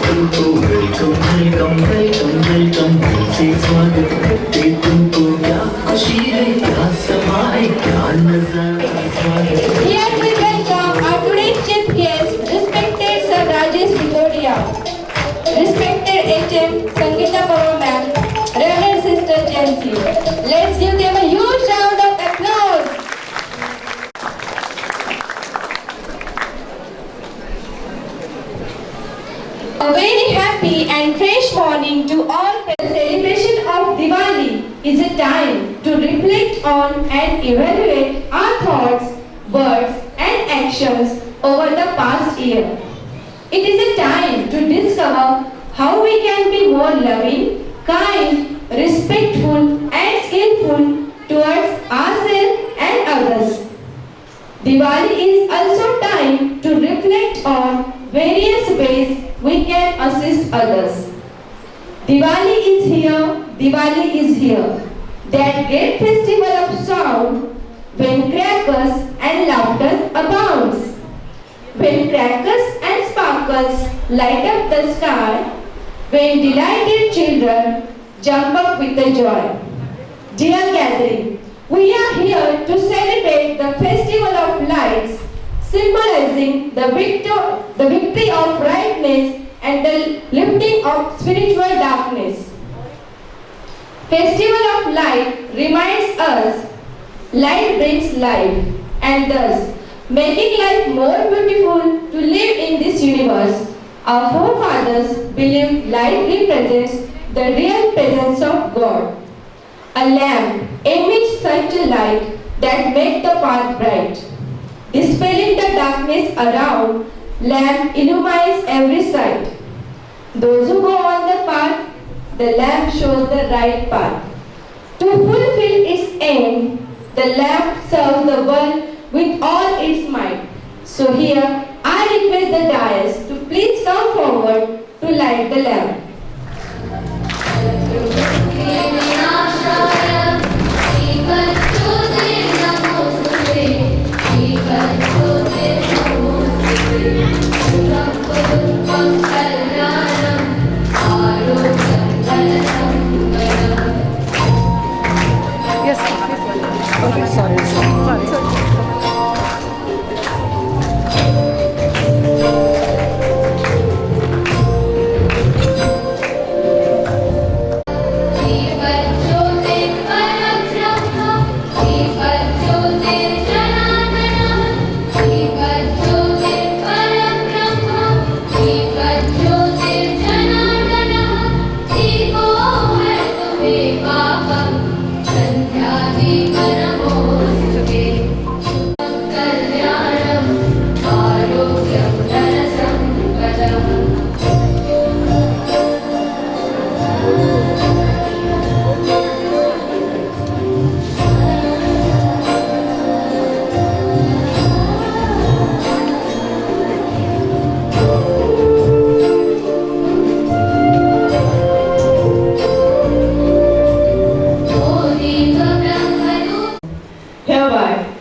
तुमको welcome welcome welcome welcome दिल से स्वागत करते तुमको क्या खुशी है क्या समा है क्या नजारा स्वागत Here we welcome our today's chief guest, respected Sir Rajesh Vitoria, respected HM Sangeeta Pawar ma'am, Reverend Sister Jancy. Let's give them a huge round of applause. A very happy and fresh morning to all. The celebration of Diwali is a time to reflect on and evaluate our thoughts, words and actions over the past year. It is a time to discover how we can be more loving, kind, respectful and skillful towards ourselves and others. Diwali is also time to reflect on various ways we can assist others. Diwali is here, Diwali is here. That great festival of sound when crackers and laughter abounds. When crackers and sparkles light up the sky, when delighted children jump up with the joy. Dear gathering, we are here to celebrate the festival of lights, symbolizing the victory of brightness and the lifting of spiritual darkness. Festival of light reminds us light brings life and thus making life more beautiful to live in this universe. Our forefathers believed light represents the real presence of God. A lamp emits such a light that makes the path bright. Dispelling the darkness around, lamp illumines every sight. Those who go on the path, the lamp shows the right path. To fulfill its aim, the lamp serves the world with all its might. So here, I request the dais to please come forward to light the lamp.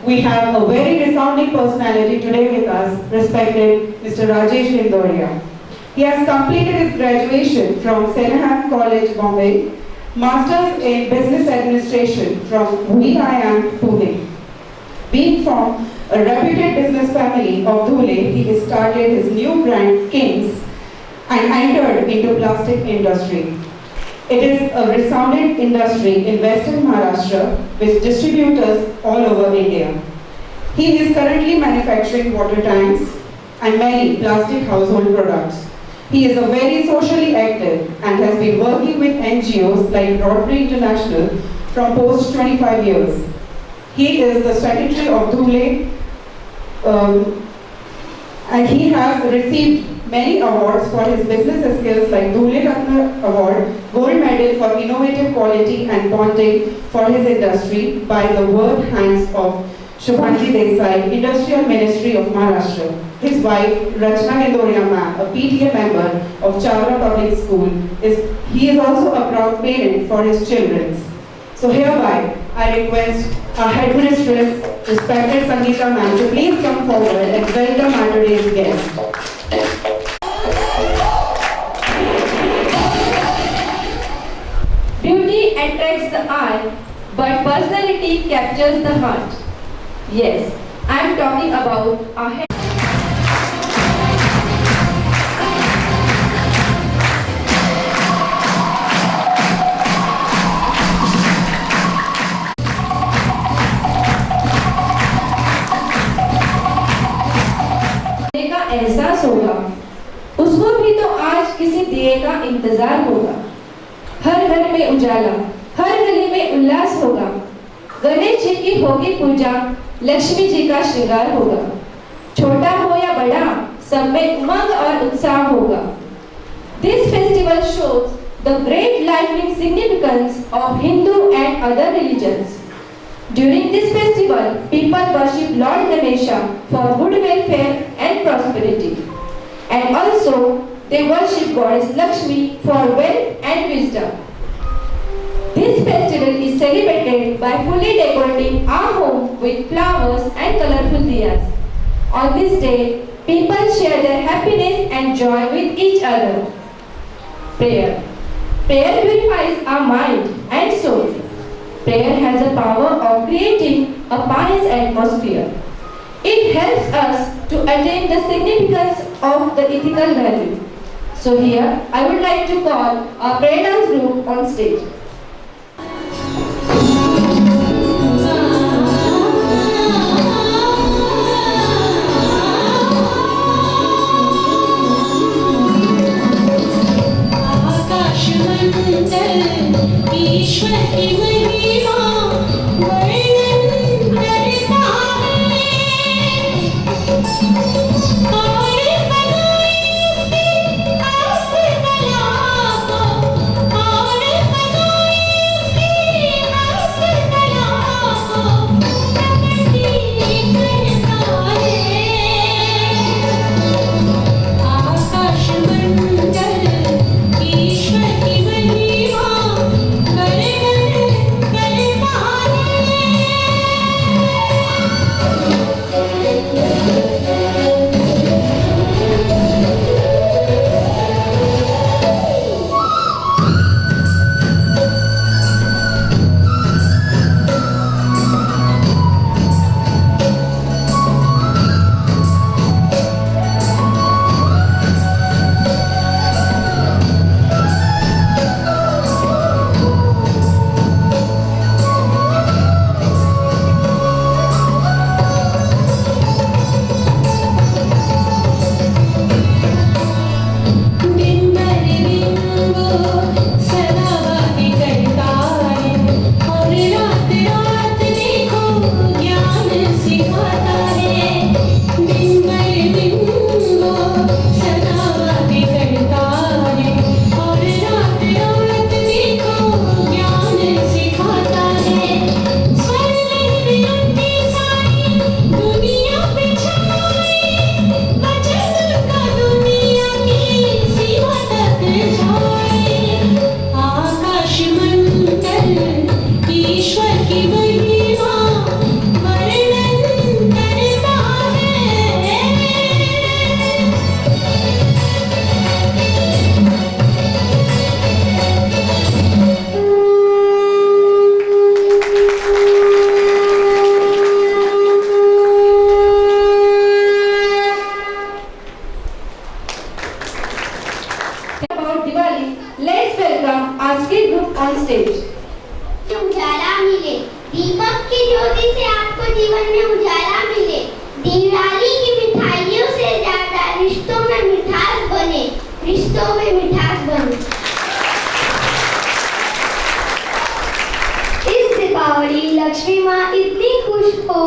We have a very resounding personality today with us, respected Mr. Rajesh Vitoria. He has completed his graduation from Senaham College, Bombay, Masters in Business Administration from VIM, Pune. Being from a reputed business family of Dhule, he started his new brand, Kings, and entered into plastic industry. It is a resounding industry in Western Maharashtra with distributors all over India. He is currently manufacturing water tanks and many plastic household products. He is a very socially active and has been working with NGOs like Rotary International from post 25 years. He is the secretary of Dhule and he has received many awards for his business skills like Dhule Ratna Award, Gold Medal for Innovative Quality and Bonding for his industry by the work hands of Shubhangi Desai, Industrial Ministry of Maharashtra. His wife, Rachna Gandoria ma'am, a PTA member of Chavra Public School, he is also a proud parent for his children. So hereby, I request our headmistress, respected Sangeeta ma'am, to please come forward and welcome our today's guest. the eye, but personality captures the heart. Yes, I am talking about our का एहसास होगा, उसको भी तो आज किसी दिए का इंतजार होगा। हर घर में उजाला, हर गली में उल्लास होगा। गणेश जी की होगी पूजा, लक्ष्मी जी का श्रृंगार होगा। छोटा हो या बड़ा, सब में उमंग और उत्साह होगा। This festival shows the great lifelong significance of Hindu and other religions. During this festival, people worship Lord Ganesha for good welfare and prosperity. And also, they worship Goddess Lakshmi for wealth and wisdom. This festival is celebrated by fully decorating our home with flowers and colorful diyas. On this day, people share their happiness and joy with each other. Prayer. Prayer purifies our mind and soul. Prayer has a power of creating a pious atmosphere. It helps us to attain the significance of the ethical value. So here, I would like to call our prayer dance group on stage. ईश्वर की महिमा वर्णन करता है और फजाइल आस कला को और फजाइल आस कला को प्रकट करता है। आकाश मंडल ईश्वर की महिमा Let's welcome our skit group on stage. उजाला मिले, दीपक की ज्योति से आपको जीवन में उजाला मिले। दिवाली की मिठाइयों से ज्यादा रिश्तों में मिठास बने, रिश्तों में मिठास बने। इस दीपावली लक्ष्मी माँ इतनी खुश हो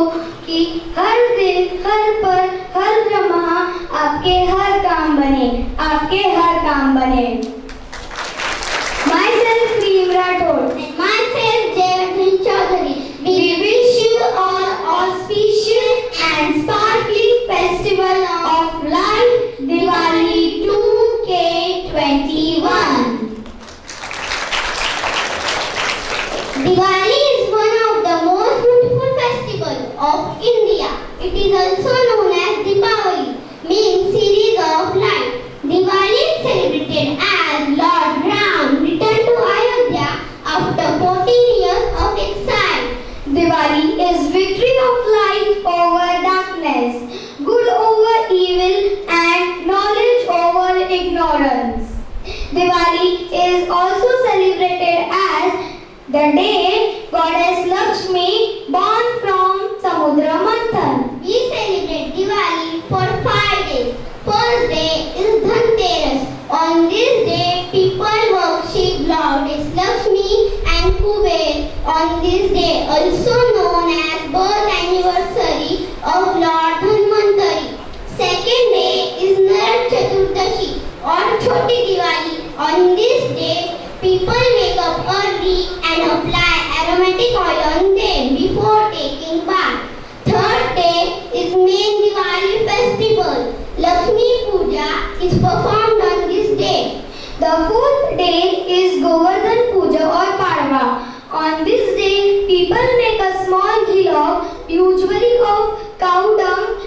कि हर दिन, हर पल, हर लम्हा आपके हर काम बने, आपके हर काम बने। Myself Cream Rathod and myself Jayavardhan Chaudhary. We wish you all auspicious and sparkling festival of light Diwali 2K21. Diwali is one of the most beautiful festivals of India. It is also known as Deepavali, meaning series of light. Diwali is celebrated Diwali is also celebrated as the day goddess Lakshmi born from Samudra Manthan. We celebrate Diwali for 5 days. First day is Dhanteras. On this day, people worship Goddess Lakshmi and Kuber. On this day, also known as birth anniversary of Lord Dhanvantari. Second day is Narak Chaturdashi or Choti Diwali. On this day, people wake up early and apply aromatic oil on them before taking bath. Third day is main Diwali festival. Lakshmi Puja is performed on this day. The fourth day is Govardhan Puja or Padwa. On this day, people make a small hillock, usually of cow dung,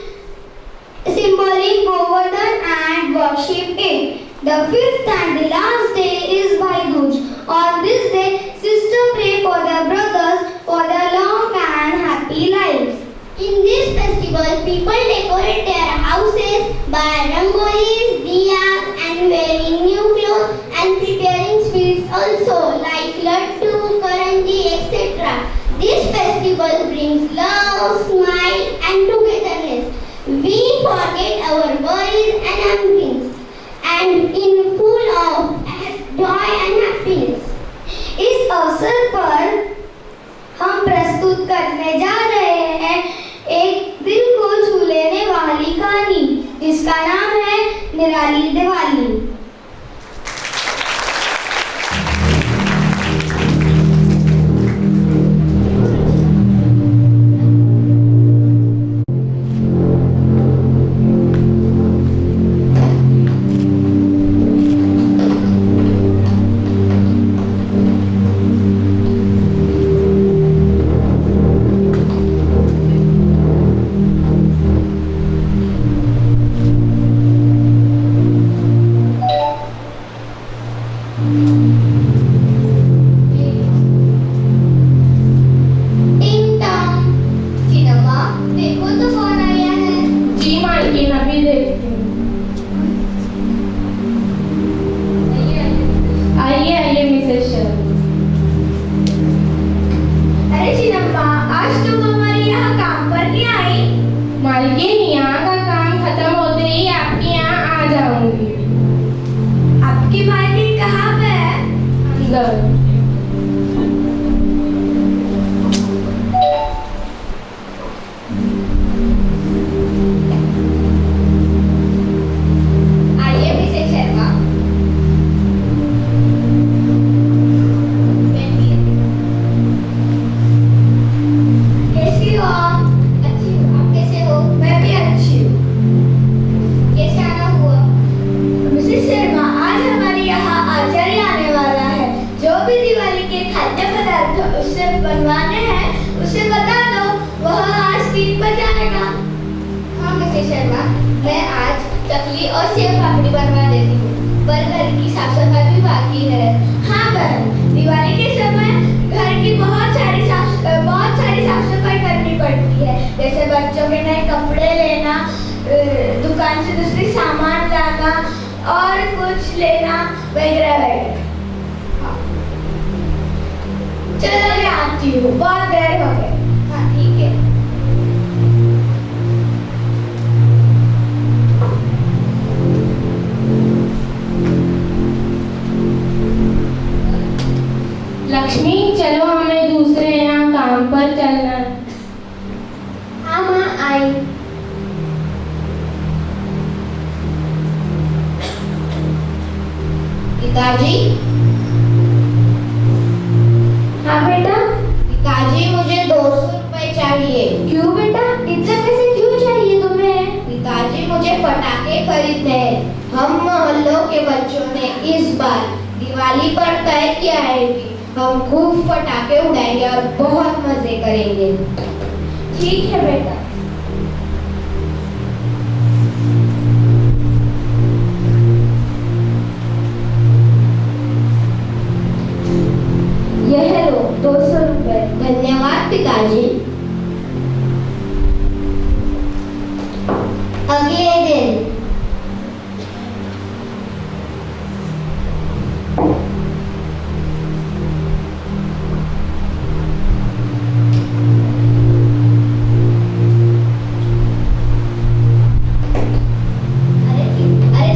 symbolic Govardhan, and worship it. The fifth and the last day is Bhai Dooj. On this day, sisters pray for their brothers for their long and happy lives. In this festival, people decorate their houses by rangolis, diyas, and wearing new clothes and preparing sweets also like laddu, karanji, etc. This festival brings love, smile, and togetherness. We forget our worries and ambitions and in full of joy and happiness. इस अवसर पर हम प्रस्तुत करने जा रहे हैं एक दिल को छू लेने वाली कहानी जिसका नाम है निराली दिवाली। मालकिन, यहाँ का काम खत्म होते ही आपके यहाँ आ जाऊंगी। आपकी मालकिन कहाँ पे है? अंदर। आइए मिसेस शर्मा। कैसी हो आप? अच्छी हूँ। आप कैसे हो? मैं भी अच्छी हूँ। कैसे आना हुआ? मिसेस शर्मा, आज हमारे यहाँ आचार्य आने वाला है। जो भी दिवाली के खाद्य पदार्थ उससे बनवाने हैं उसे बता दो, वह आज 3 बजे आएगा। हाँ मिसेस शर्मा, मैं आज चकली और सेव पापड़ी बनवा देती हूँ, पर घर की साफ सफाई भी बाकी है। हाँ बहन, दिवाली के समय घर की बहुत सारी साफ सफाई करनी पड़ती है, जैसे बच्चों के नए कपड़े लेना, दुकान से दूसरी सामान लाना और कुछ लेना वगैरह वगैरह। हाँ। चलो मैं आती हूँ, बहुत देर हो गई। हाँ ठीक है। लक्ष्मी, चलो हमें दूसरे यहाँ काम पर चलना है। हाँ माँ, आई। पिताजी। हाँ बेटा। पिताजी, मुझे 200 रुपए चाहिए। क्यों बेटा, इतने पैसे क्यों चाहिए तुम्हें? पिताजी, मुझे पटाखे खरीदने हैं। हम मोहल्लों के बच्चों ने इस बार दिवाली पर तय किया है कि हम खूब पटाखे उड़ाएंगे और बहुत मजे करेंगे। ठीक है बेटा। यह लो 200 रुपए। धन्यवाद पिताजी। अगले दिन अरे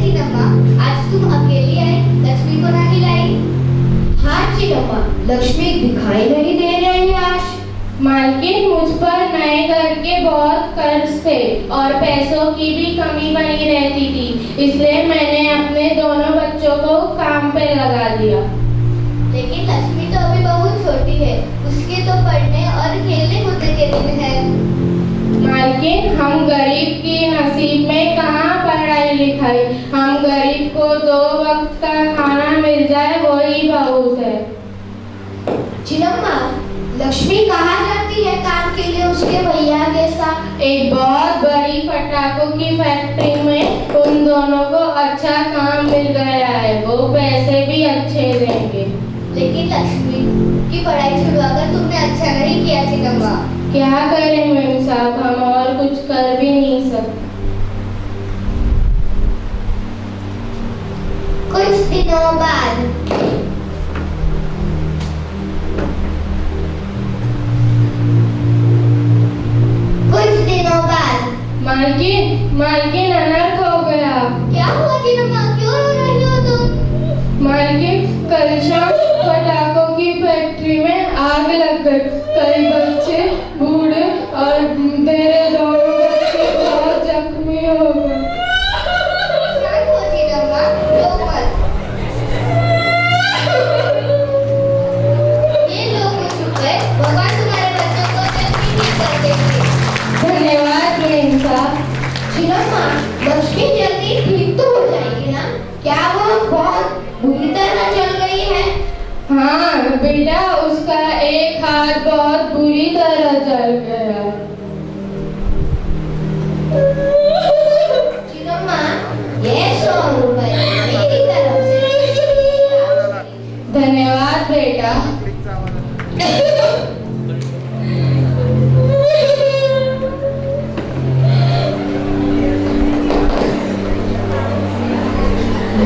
चिन्नम्मा, आज तुम अकेली आई, लक्ष्मी को नहीं लाई? हाँ चिन्नम्मा, लक्ष्मी दिखाई नहीं दे रही आज। मालकिन, मुझ पर नए घर के बहुत कर्ज थे और पैसों की भी कमी बनी रहती थी, इसलिए मैंने अपने दोनों बच्चों को काम पे लगा दिया। लेकिन लक्ष्मी तो अभी बहुत छोटी है, उसके तो पढ़ने और खेलने कूदने के दिन है। मालकिन, हम गरीब की नसीब में कहाँ पढ़ाई लिखाई, हम गरीब को 2 वक्त का खाना मिल जाए वही बहुत है। चिन्नम्मा, लक्ष्मी कहाँ जाती है काम के लिए उसके भैया के साथ? एक बहुत बड़ी पटाखों की फैक्ट्री में उन दोनों को अच्छा काम मिल गया है, वो पैसे भी अच्छे देंगे। लेकिन लक्ष्मी की पढ़ाई छुड़वाकर तुमने अच्छा नहीं किया चिन्नम्मा। क्या करें मेम साहब, हम और कुछ कर भी नहीं सकते। कुछ दिनों बाद मालकिन अनर्थ हो गया। क्या हुआ चिन्नम्मा, क्यों रो रही हो तुम? मालकिन, कल शाम पटाखों की फैक्ट्री में आग लग गई, कई बच्चे, बूढ़े और मेरे दोनों बच्चे बहुत जख्मी हो गए। शांत हो चिन्नम्मा, रो मत। ये लोग चुप है, भगवान तुम्हारे बच्चों को जल्दी ठीक कर देंगे। धन्यवाद मेम साहब। चिन्नम्मा, लक्ष्मी जल्दी ठीक तो हो जाएगी ना? क्या वो बहुत बुरी तरह जल गई है? हाँ बेटा, उसका एक हाथ बहुत बुरी तरह जल गया। चिन्नम्मा, ये 100 रुपए मेरी तरफ से। धन्यवाद बेटा।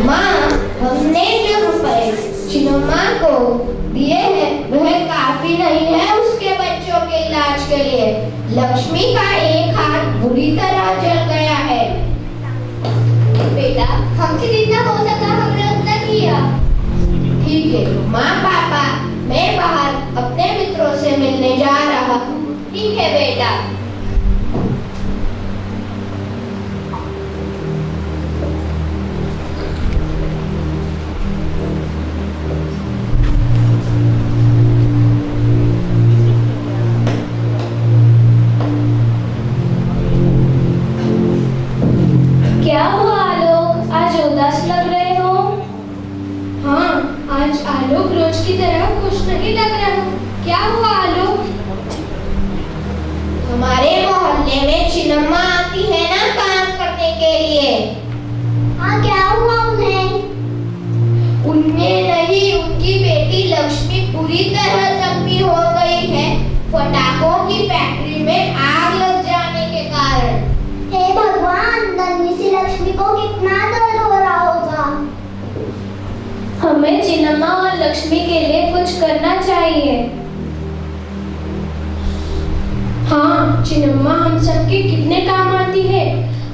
माँ, हमने जो रुपए चिन्नम्मा को दिए हैं वह काफी नहीं है उसके बच्चों के इलाज के लिए। लक्ष्मी का एक हाथ बुरी तरह जल गया है। बेटा, हमसे जितना हो सका हमने उतना किया। ठीक है माँ पापा, मैं बाहर अपने मित्रों से मिलने जा रहा हूँ। ठीक है बेटा। क्या हुआ आलोक, आज उदास लग रहे हो? हाँ, आज आलोक रोज की तरह खुश नहीं लग रहा हो। क्या हुआ आलोक? हमारे मोहल्ले में चिन्नम्मा आती है ना काम करने के लिए। हाँ, क्या हुआ उन्हें? उनमें नहीं, उनकी बेटी लक्ष्मी पूरी तरह जख्मी हो गई है पटाखों की फैक्ट्री में आग लग जाने के कारण। हे भगवान, नन्ही सी लक्ष्मी को कितना दर्द हो रहा होगा। हमें चिन्नम्मा और लक्ष्मी के लिए कुछ करना चाहिए। हाँ, चिन्नम्मा हम सबके कितने काम आती है।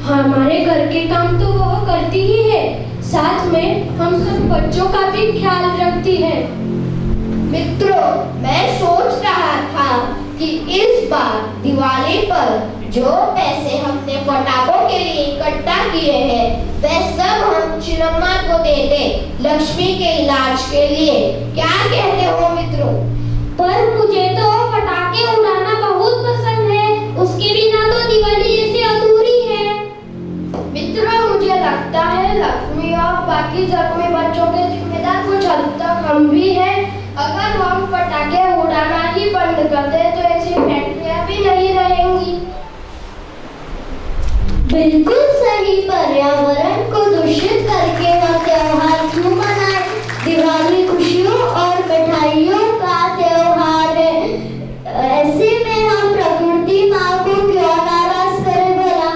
हमारे घर के काम तो वह करती ही है, साथ में हम सब बच्चों का भी ख्याल रखती है। मित्रों, मैं सोच रहा था कि इस बार दिवाली पर जो पैसे हमने पटाखों के लिए इकट्ठा किए हैं वह सब हम चिन्नम्मा को दे दें लक्ष्मी के इलाज के लिए। क्या कहते हो मित्रों? पर मुझे तो पटाखे उड़ाना बहुत पसंद है, उसके बिना तो दिवाली जैसे अधूरी है। मित्रों, मुझे लगता है लक्ष्मी और बाकी जख्मी बच्चों के जिम्मेदार कुछ हद तक हम भी हैं। अगर हम पटाखे उड़ाना ही बंद कर दें तो ऐसी फैक्ट्रियां भी नहीं रहेंगी। बिल्कुल सही। पर्यावरण को दूषित करके हम त्योहार क्यों मनाएं? दिवाली खुशियों और मिठाइयों का त्योहार है, ऐसे में हम प्रकृति माँ को क्यों नाराज करें भला?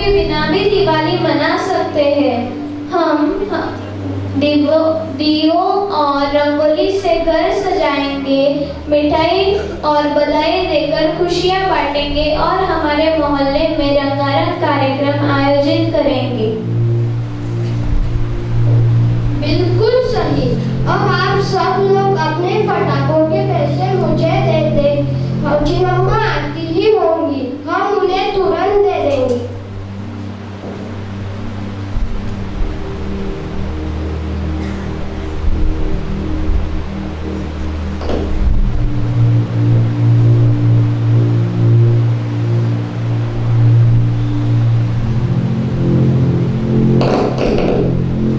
के बिना भी दिवाली मना सकते हैं। हम दियों और रंगोली से घर सजाएंगे, मिठाई और बधाई देकर खुशियां बांटेंगे और हमारे मोहल्ले में रंगारंग कार्यक्रम आयोजित करेंगे। बिल्कुल सही। अब आप सब लोग अपने पटाखों के पैसे मुझे दे दें। चिन्नम्मा आती ही होंगी, हम उन्हें तुरंत दे देंगे।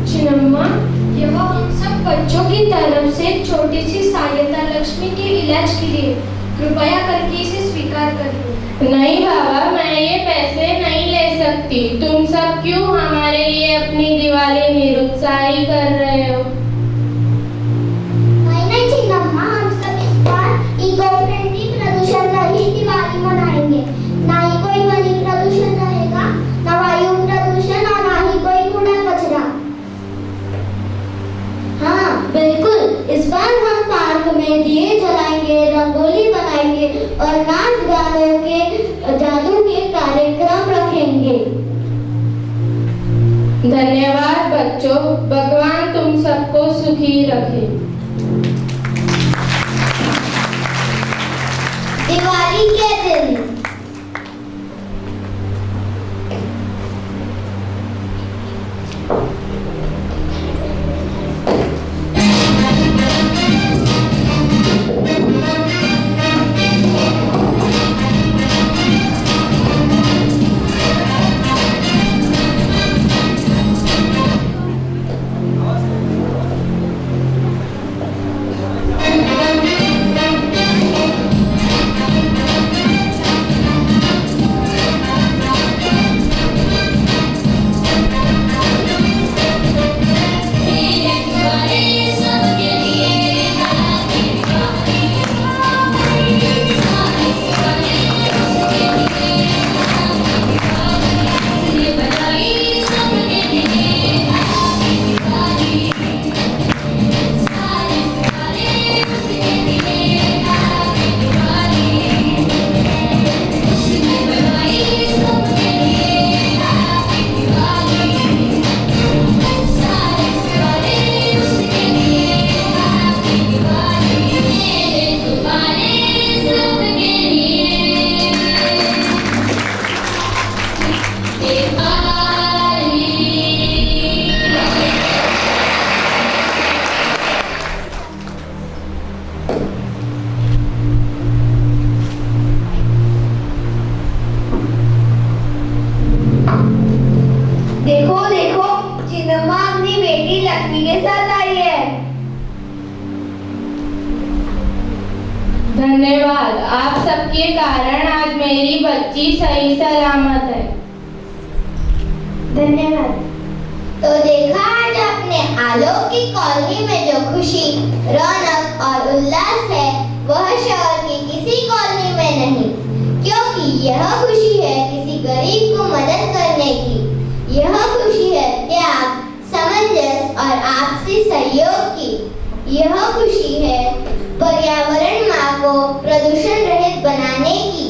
चिन्नम्मा, यह हम सब बच्चों की तरफ से छोटी सी सहायता लक्ष्मी के इलाज के लिए, कृपया करके इसे स्वीकार करिए। नहीं बाबा, मैं ये पैसे नहीं ले सकती। तुम सब क्यों हमारे लिए अपनी दिवाली निरुत्साही कर रहे हो? नहीं चिन्नम्मा, हम सब इस बार इको फ्रेंडली प्रदूषण रहित दिवाली मनाएंगे। ना ही कोई ध्वनि प्रदूषण रहेगा, ना वायु प्रदूषण और ना ही कोई कूड़ा कचरा। हाँ बिल्कुल, इस बार हम पार्क में दिए जलाएंगे, रंगोली बनाएंगे और नाच गानों के जादू के कार्यक्रम रखेंगे। धन्यवाद बच्चों, भगवान तुम सबको सुखी रखे। दिवाली के दिन धन्यवाद, आप सबके कारण आज मेरी बच्ची सही सलामत है। धन्यवाद। तो देखा आज आपने, आलोक की कॉलोनी में जो खुशी, रौनक और उल्लास है वह शहर की किसी कॉलोनी में नहीं, क्योंकि यह खुशी है किसी गरीब को मदद करने की। यह खुशी है त्याग, समंजस और आपसी सहयोग की। यह खुशी है पर्यावरण माँ को प्रदूषण रहित बनाने की।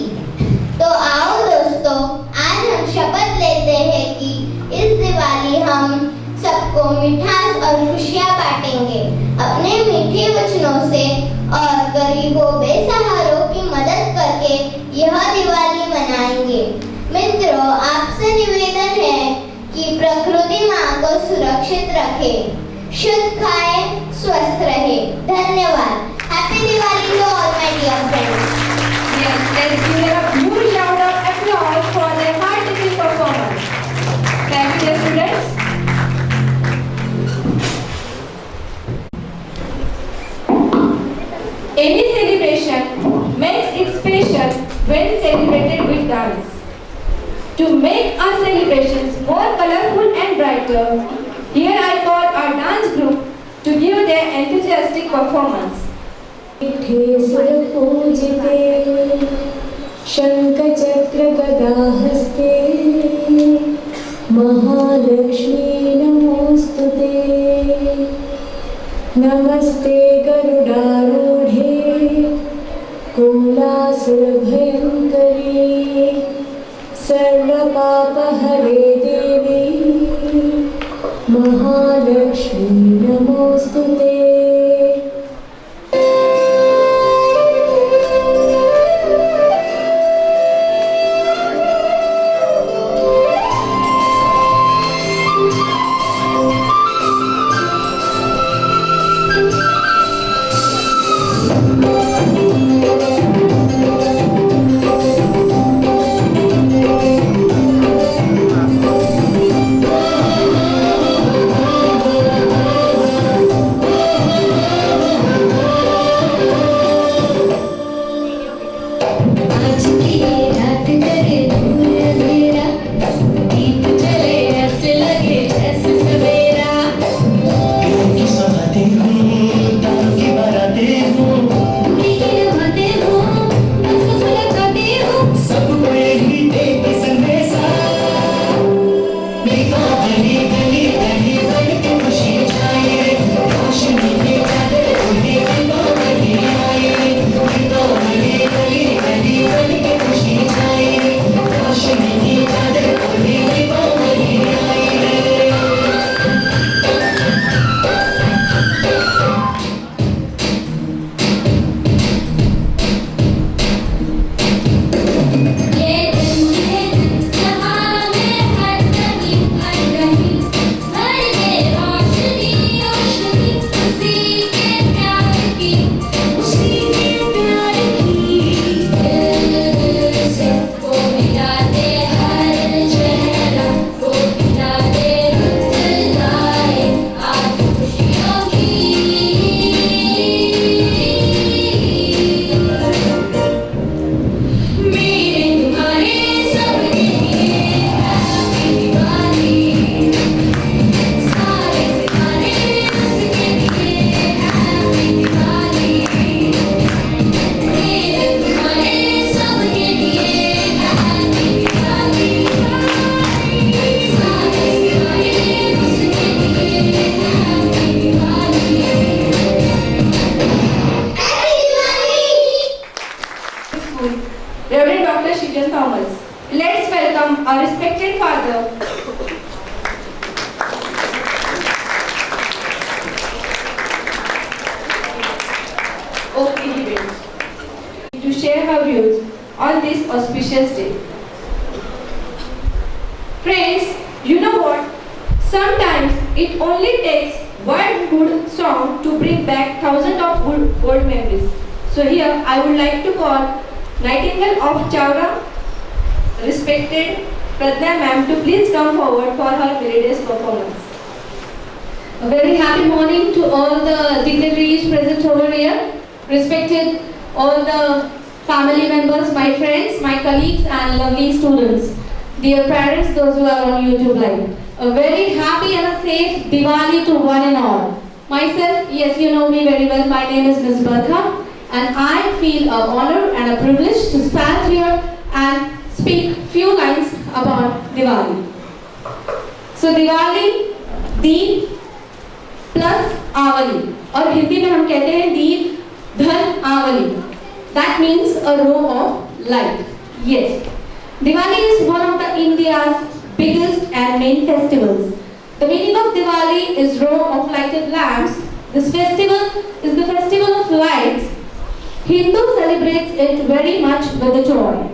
तो आओ दोस्तों, आज हम शपथ लेते हैं कि इस दिवाली हम सबको मिठास और खुशियाँ बांटेंगे, अपने मीठे वचनों से और गरीबों बेसहारों की मदद करके यह दिवाली मनाएंगे। मित्रों, आपसे निवेदन है कि प्रकृति माँ को सुरक्षित रखें, शुद्ध खाएं, स्वस्थ रहे। धन्यवाद। Happy Diwali to all my dear friends. Yes, let's give a huge round of applause for their heartfelt performance. Thank you, dear students. Any celebration makes it special when celebrated with dance. To make our celebrations more colorful and brighter, here I call our dance group to give their enthusiastic performance. सुर पूजिते शंख चक्र गदा हस्ते महालक्ष्मी नमोस्तुते नमस्ते गरुडारूढे कुलासुरभयङ्करी सर्वपापहरे देवी महालक्ष्मी नमोस्तुते Reverend Dr. Shijan Thomas. Let's welcome our respected father. Okay, to share her views on this auspicious day. Friends, you know what? Sometimes it only takes one good song to bring back thousands of good old memories. So here I would like to call Nightingale of Chowra, respected Pradnya ma'am, to please come forward for her melodious performance. A very happy morning to all the dignitaries present over here, respected all the family members, my friends, my colleagues and lovely students, dear parents, those who are on YouTube live. A very happy and a safe Diwali to one and all. Myself, yes, you know me very well, my name is Ms. Barkha. And I feel an honor and a privilege to stand here and speak few lines about Diwali. So Diwali, Deep plus Avali, और हिंदी में हम कहते हैं दीप धन आवली. That means a row of light. Yes, Diwali is one of the India's biggest and main festivals. The meaning of Diwali is row of lighted lamps. This festival is the festival of lights. Hindu celebrates it very much with a joy.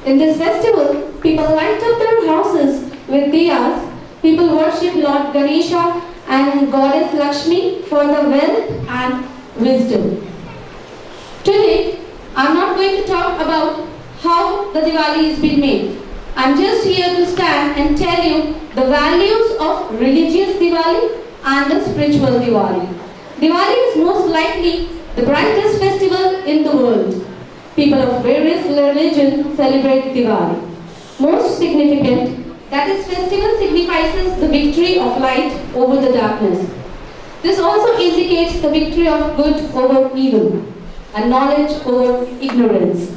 In this festival, people light up their houses with diyas. People worship Lord Ganesha and Goddess Lakshmi for the wealth and wisdom. Today, I'm not going to talk about how the Diwali is being made. I'm just here to stand and tell you the values of religious Diwali and the spiritual Diwali. Diwali is most likely the brightest festival in the world. People of various religions celebrate Diwali. Most significant, that this festival signifies the victory of light over the darkness. This also indicates the victory of good over evil and knowledge over ignorance.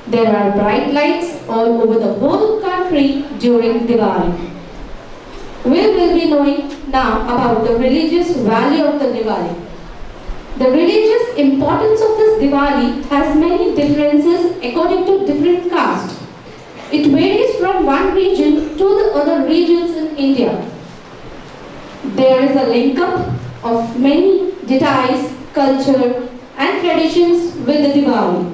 There are bright lights all over the whole country during Diwali. We will be knowing now about the religious value of the Diwali. The religious importance of this Diwali has many differences according to different castes. It varies from one region to the other regions in India. There is a link up of many deities, culture and traditions with the Diwali.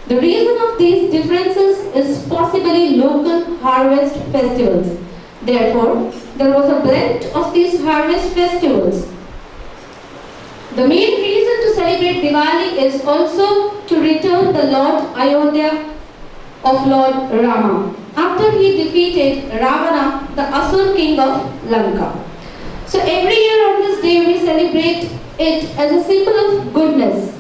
The reason of these differences is possibly local harvest festivals. Therefore, there was a blend of these harvest festivals. The main reason to celebrate Diwali is also to return the Lord Ayodhya of Lord Rama after he defeated Ravana, the Asur king of Lanka. So every year on this day we celebrate it as a symbol of goodness.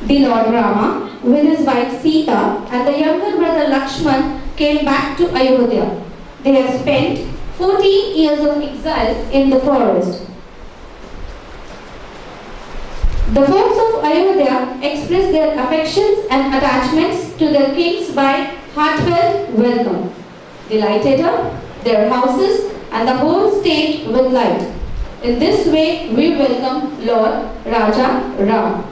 The Lord Rama with his wife Sita and the younger brother Lakshman came back to Ayodhya. They have spent 14 years of exile in the forest. The folks of Ayodhya express their affections and attachments to their kings by heartfelt welcome. They lighted up their houses and the whole state with light. In this way, we welcome Lord Raja Ram.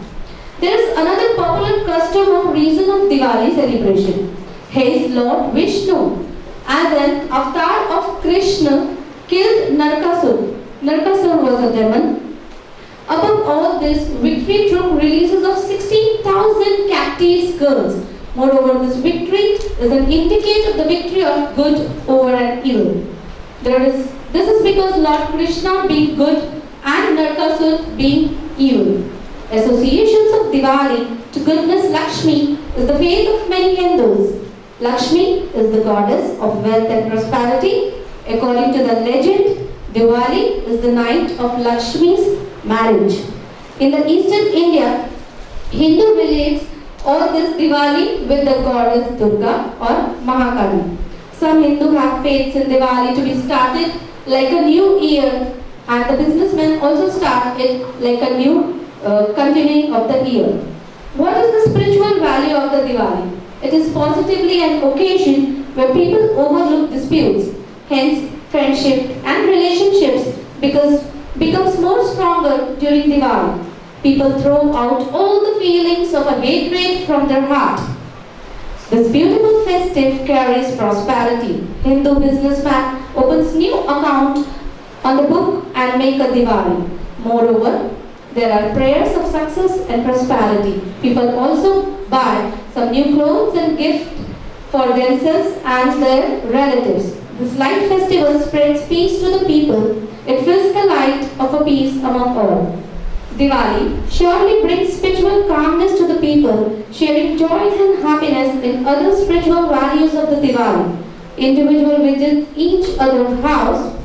There is another popular custom of reason of Diwali celebration. His Lord Vishnu, as an avatar of Krishna, killed Narkasur. Narkasur was a demon. Above all this, victory took releases of 16,000 captive girls. Moreover, this victory is an indicator of the victory of good over an evil. This is because Lord Krishna being good and Narkasur being evil. Associations of Diwali to goodness Lakshmi is the faith of many Hindus. Lakshmi is the goddess of wealth and prosperity. According to the legend, Diwali is the night of Lakshmi's marriage. In the eastern India, Hindu relates all this Diwali with the goddess Durga or Mahakali. Some Hindu have faiths in Diwali to be started like a new year, and the businessmen also start it like a new continuing of the year. What is the spiritual value of the Diwali? It is positively an occasion where people overlook disputes. Hence, friendship and relationships becomes more stronger during Diwali. People throw out all the feelings of a hatred from their heart. This beautiful festive carries prosperity. Hindu businessman opens new account on the book and make a Diwali. Moreover, there are prayers of success and prosperity. People also buy some new clothes and gift for themselves and their relatives. This light festival spreads peace to the people. It fills the light of a peace among all. Diwali surely brings spiritual calmness to the people, sharing joys and happiness in other spiritual values of the Diwali. Individual visits each other's house.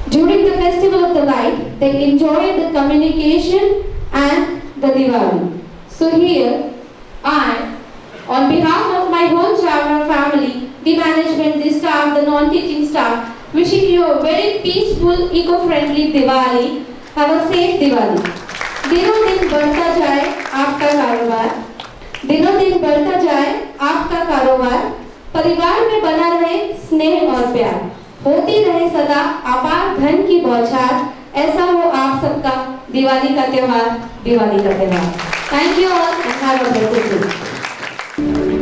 During the festival of the light, they enjoy the communication and the Diwali. So here, I, on behalf of my whole Chavra family, the management, the staff, the non-teaching staff, wishing you a very peaceful, eco-friendly Diwali. Have a safe Diwali. दिनों दिन बढ़ता जाए आपका कारोबार, दिनों दिन बढ़ता जाए आपका कारोबार, परिवार में बना रहे स्नेह और प्यार, होती रहे सदा अपार धन की बौछार, ऐसा हो आप सबका दिवाली का त्योहार, दिवाली का त्योहार. Thank you all and have a blessed day. Thank you.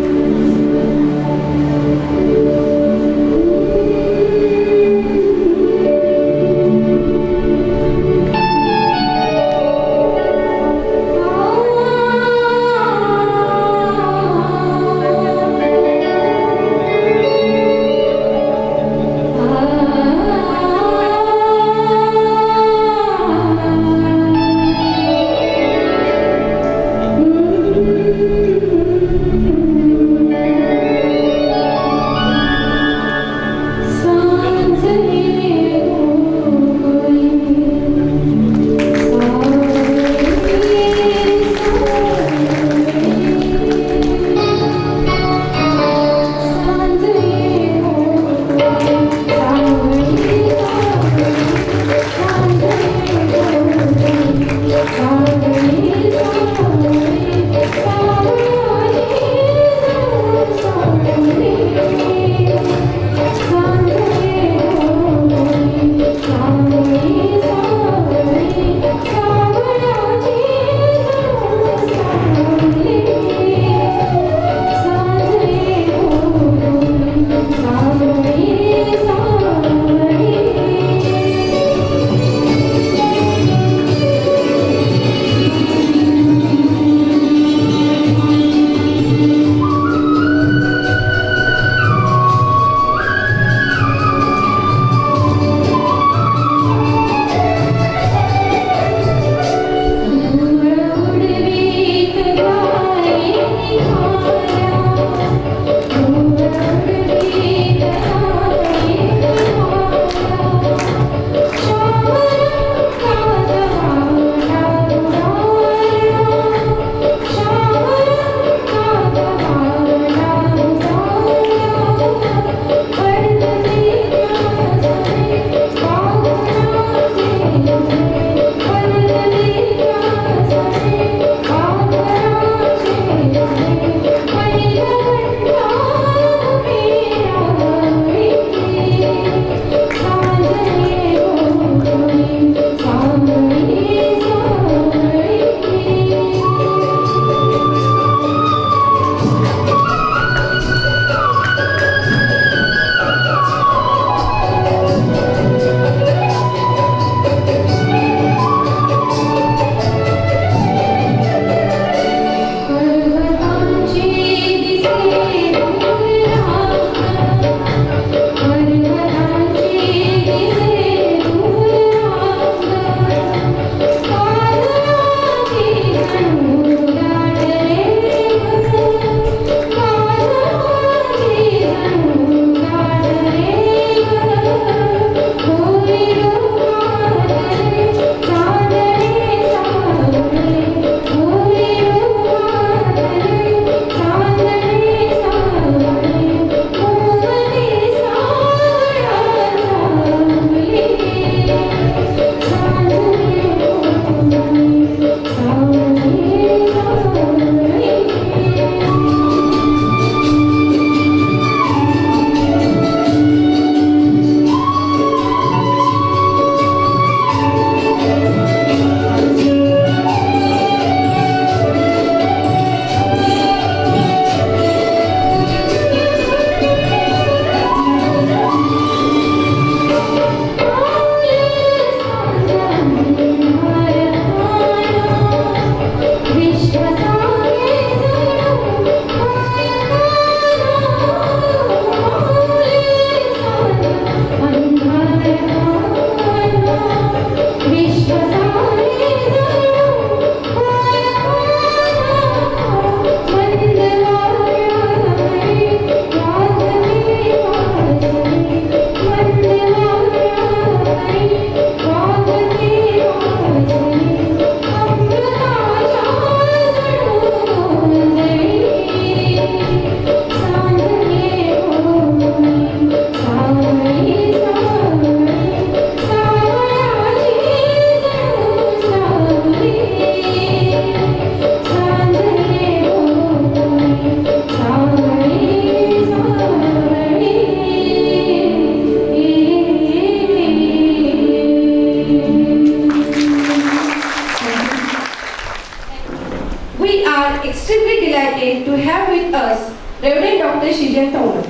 Reverend Dr. Shijan Thomas,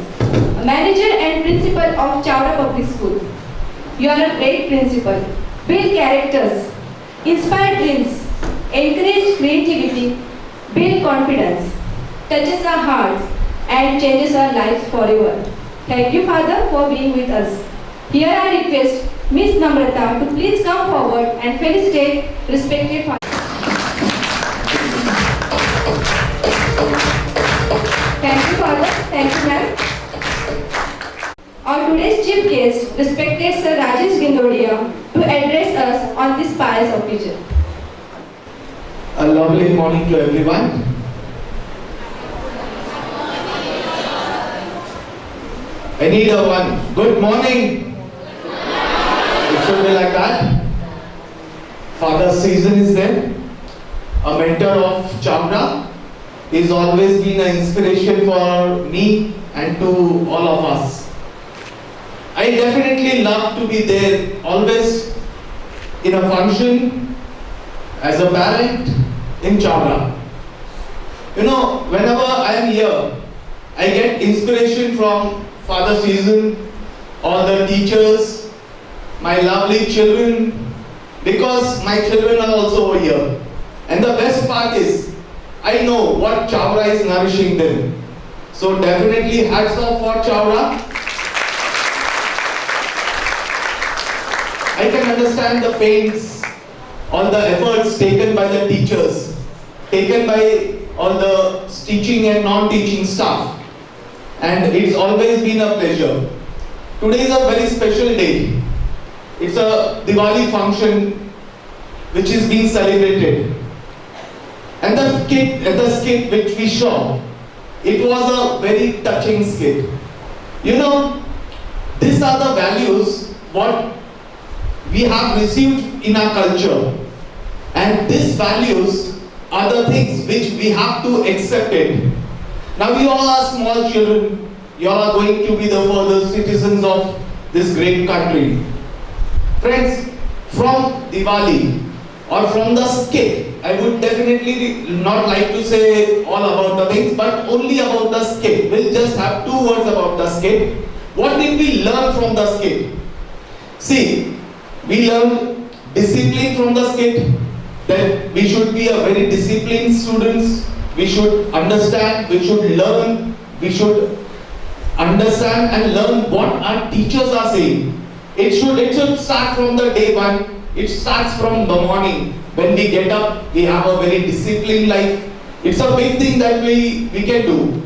Manager and Principal of Chowra Public School. You are a great principal. Build characters, inspire dreams, encourage creativity, build confidence, touches our hearts and changes our lives forever. Thank you, Father, for being with us. Here I request Miss Namrata to please come forward and felicitate respected Father. Thank you, Father. Thank you, ma'am. Our today's chief guest, respected Sir Rajesh Gindodia, to address us on this pious occasion. A lovely morning to everyone. I need a one. Good morning. It should be like that. Father Season is there. A mentor of Chowra. He's always been an inspiration for me and to all of us. I definitely love to be there, always in a function as a parent in Chowra. You know, whenever I am here, I get inspiration from Father Season, all the teachers, my lovely children, because my children are also over here. And the best part is, I know what Chowra is nourishing them. So definitely hats off for Chowra. I can understand the pains, all the efforts taken by the teachers, taken by all the teaching and non-teaching staff. And it's always been a pleasure. Today is a very special day. It's a Diwali function which is being celebrated. And the skit which we saw, it was a very touching skit. You know, these are the values what we have received in our culture. And these values are the things which we have to accept it. Now we all are small children. You all are going to be the further citizens of this great country. Friends, from Diwali or from the skit, I would definitely not like to say all about the things, but only about the skit. We'll just have 2 words about the skit. What did we learn from the skit? See, we learned discipline from the skit, that we should be a very disciplined students. We should understand, we should learn, we should understand and learn what our teachers are saying. It should start from the day one. It starts from the morning. When we get up, we have a very disciplined life. It's a big thing that we can do.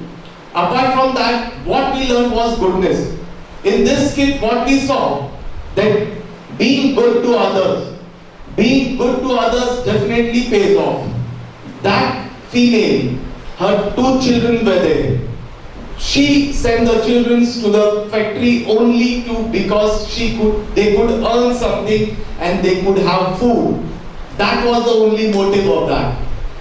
Apart from that, what we learned was goodness. In this skit, what we saw, that being good to others definitely pays off. That female, her 2 children were there. She sent the children to the factory only because they could earn something and they could have food. That was the only motive of that.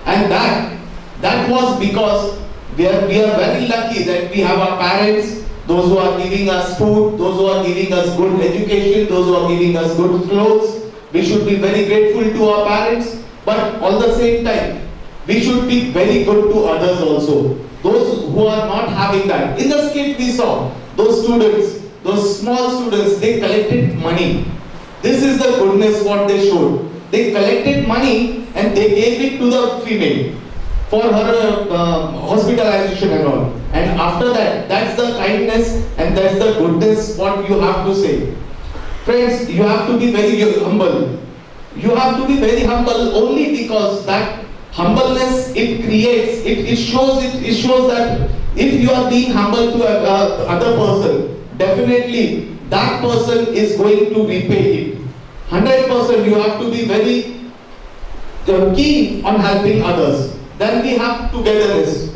And that was because we are very lucky that we have our parents, those who are giving us food, those who are giving us good education, those who are giving us good clothes. We should be very grateful to our parents, but at the same time, we should be very good to others also. Those who are not having that. In the skit we saw, those students, those small students, they collected money. This is the goodness what they showed. They collected money and they gave it to the female for her hospitalization and all. And after that, that's the kindness and that's the goodness what you have to say. Friends, you have to be very humble. You have to be very humble only because that humbleness it shows that if you are being humble to other person, definitely that person is going to repay it. 100% you have to be very keen on helping others. Then we have togetherness.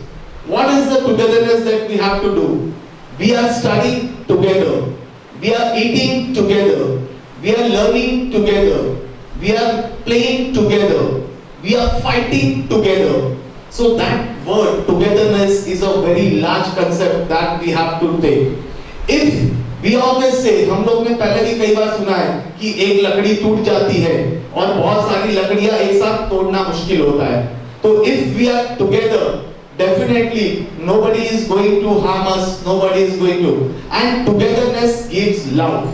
What is the togetherness that we have to do? We are studying together. We are eating together. We are learning together. We are playing together. We are fighting together. So that word togetherness is a very large concept that we have to take. If we always say, हम लोग ने पहले भी कई बार सुना है कि एक लकड़ी टूट जाती है और बहुत सारी लकड़ियां एक साथ तोड़ना मुश्किल होता है. तो if we are together, definitely nobody is going to harm us, nobody is going to. And togetherness gives love.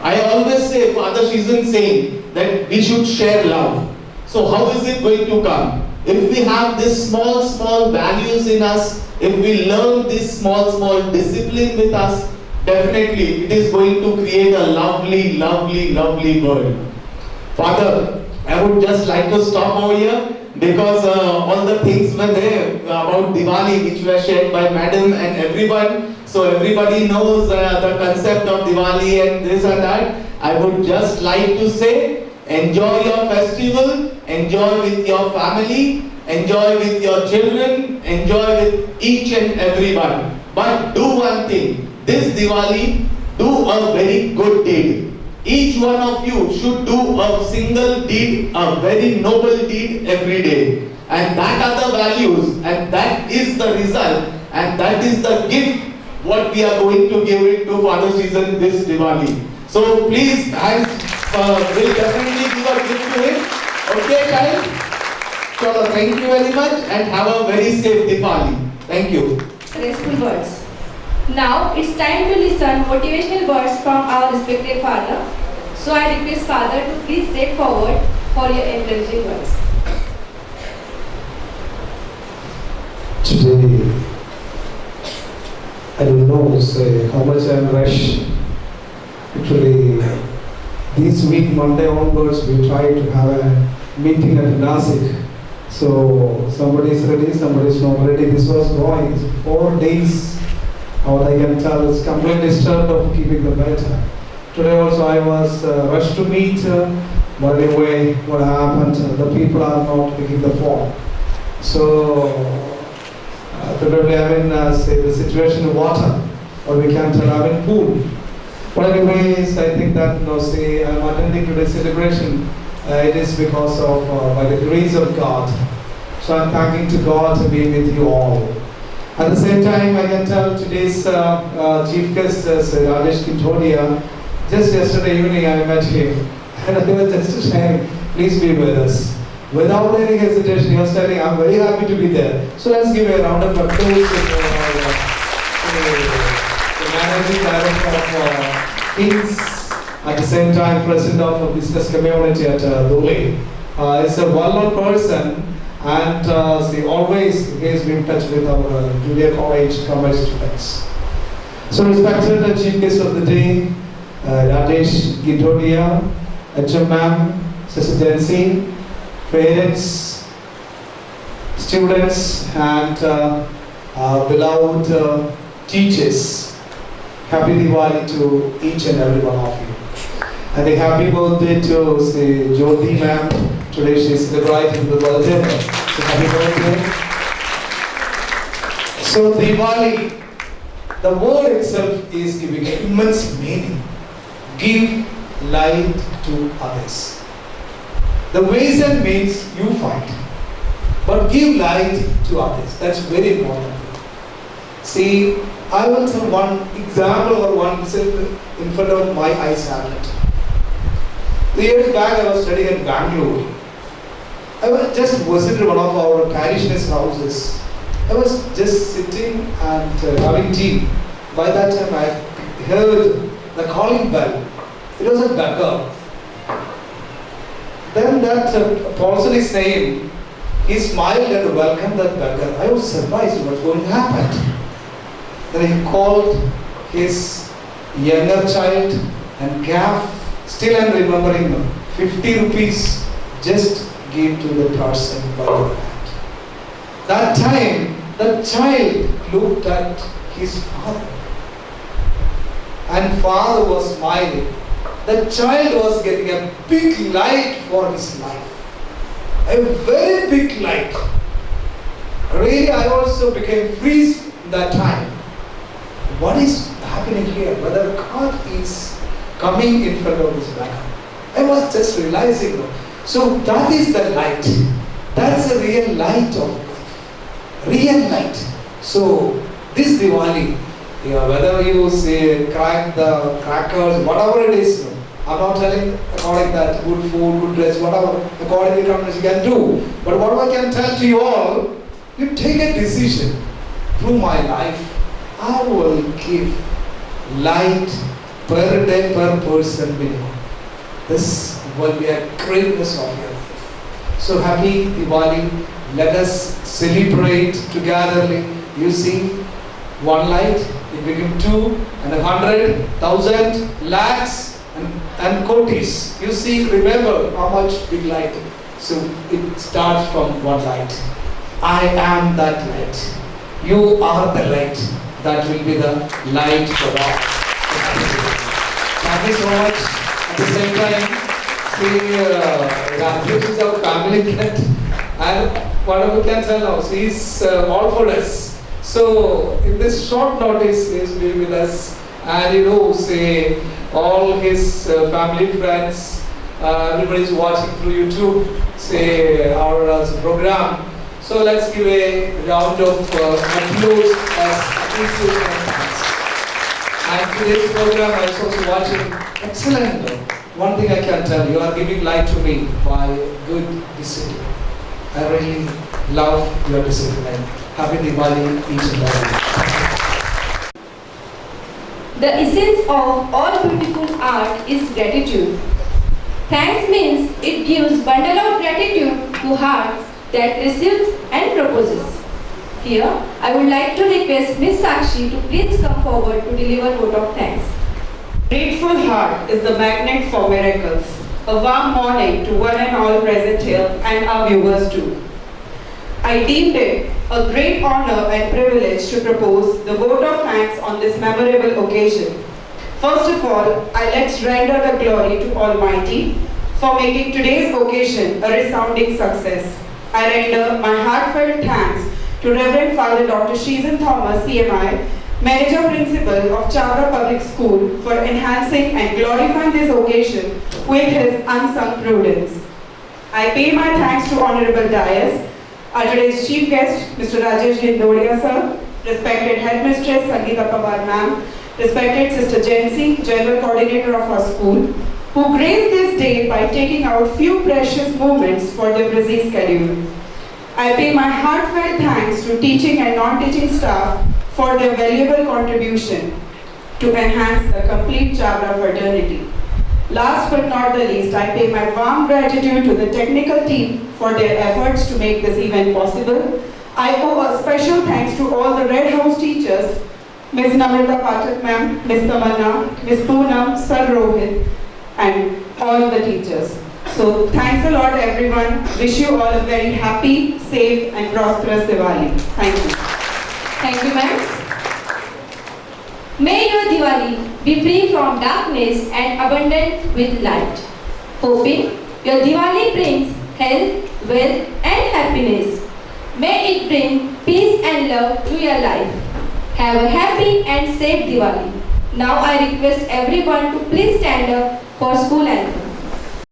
I always say, Father Shizen saying that we should share love. So how is it going to come? If we have this small values in us, if we learn this small discipline with us, definitely it is going to create a lovely world. Father, I would just like to stop over here because all the things were there about Diwali which were shared by Madam and everyone. So everybody knows the concept of Diwali and this and that. I would just like to say, enjoy your festival, enjoy with your family, enjoy with your children, enjoy with each and everyone. But do one thing, this Diwali, do a very good deed. Each one of you should do a single deed, a very noble deed every day. And that are the values, and that is the result, and that is the gift what we are going to give it to Father Shizen this Diwali. So please, and will definitely give a gift to him. Okay, child? So thank you very much and have a very safe Diwali. Thank you. Graceful words. Now it's time to listen motivational words from our respected father. So I request father to please step forward for your encouraging words. Today, I don't know say how much I'm rushed. Actually, this week, Monday onwards, we try to have a meeting at Nasik. So somebody is ready, somebody is not ready. This was going. It's 4 days. What I can tell is completely disturbed of keeping the better. Today also I was rushed to meet, but anyway, what happened? The people are not picking the phone. So probably I'm in say the situation of water, or we can tell I'm in pool. But anyways, I think that say I'm attending today's celebration. It is because of by the grace of God. So I'm thanking to God to be with you all. At the same time, I can tell today's chief guest is Rajesh Kintodia. Just yesterday evening I met him and I was just saying, please be with us. Without any hesitation, he was telling, I'm very happy to be there. So let's give a round of applause to the managing director of Kings, at the same time president of a business community at Dhule. He's a well-known person and he always has been in touch with our junior college commerce students. So respected chief guest of the day, Rajesh Gitodia, HMM, Sister Jency, parents, students and beloved teachers. Happy Diwali to each and every one of you. And a happy birthday to say Jyoti ma'am. Today she is celebrating the birthday. So happy birthday. So Diwali, the word itself is giving immense meaning. Give light to others. The reason means you fight, but give light to others. That's very important. See, I will tell one example or one incident in front of my eyes. 3 years back, I was studying in Bangalore. I was just visited one of our parishness houses. I was just sitting and having tea. By that time, I heard the calling bell. It was a beggar. Then that person is saying, he smiled and welcomed that beggar. I was surprised what's going to happen. Then he called his younger child and gave, still I'm remembering, 50 rupees just gave to the person by the hand. That time, the child looked at his father. And father was smiling. The child was getting a big light for his life. A very big light. Really, I also became freeze that time. What is happening here? Whether God is coming in front of his back. I was just realizing. So that is the light. That's the real light of life. Real light. So this Diwali, whether you say crack the crackers, whatever it is, I'm not telling according that good food, good dress, whatever, according to the you can do. But what I can tell to you all, you take a decision. Through my life, I will give light per day per person minimum. This will be a greatness of your life. So happy Diwali. Let us celebrate together using one light. It became 2 and 100, 1,000, lakhs and kotis. You see, remember how much big light. So it starts from one light. I am that light. You are the light. That will be the light for all. Thank you so much. At the same time, Rajesh is our family cat, and whatever we can tell now, he is all for us. So in this short notice, he is with us, and say all his family friends, everybody is watching through YouTube, say our program. So let's give a round of applause as appreciation and thanks. And today's program I was also watching. Excellent. One thing I can tell you, are giving light to me by good discipline. I really love your discipline. Happy Diwali, each and every. The essence of all beautiful art is gratitude. Thanks means it gives bundle of gratitude to hearts that receives and proposes. Here, I would like to request Miss Sakshi to please come forward to deliver vote of thanks. Grateful heart is the magnet for miracles. A warm morning to one and all present here and our viewers too. I deemed it a great honor and privilege to propose the vote of thanks on this memorable occasion. First of all, let's render the glory to Almighty for making today's occasion a resounding success. I render my heartfelt thanks to Reverend Father Dr. Sheezan Thomas, CMI, Manager Principal of Chavra Public School, for enhancing and glorifying this occasion with his unsung prudence. I pay my thanks to Honorable Dais, our today's Chief Guest, Mr. Rajesh Dindodia sir, respected Headmistress Sangeeta Pawar ma'am, respected Sister Jency, General Coordinator of our school, who graced this day by taking out few precious moments for their busy schedule. I pay my heartfelt thanks to teaching and non-teaching staff for their valuable contribution to enhance the complete Chavra fraternity. Last but not the least, I pay my warm gratitude to the technical team for their efforts to make this event possible. I owe a special thanks to all the Red House teachers, Ms. Namrata Pathak ma'am, Ms. Tamanna, Ms. Poonam, Sir Rohit, and all the teachers. So thanks a lot everyone. Wish you all a very happy, safe and prosperous Diwali. Thank you. Thank you, ma'am. May your Diwali be free from darkness and abundant with light. Hoping your Diwali brings health, wealth and happiness. May it bring peace and love to your life. Have a happy and safe Diwali. Now I request everyone to please stand up for school anthem.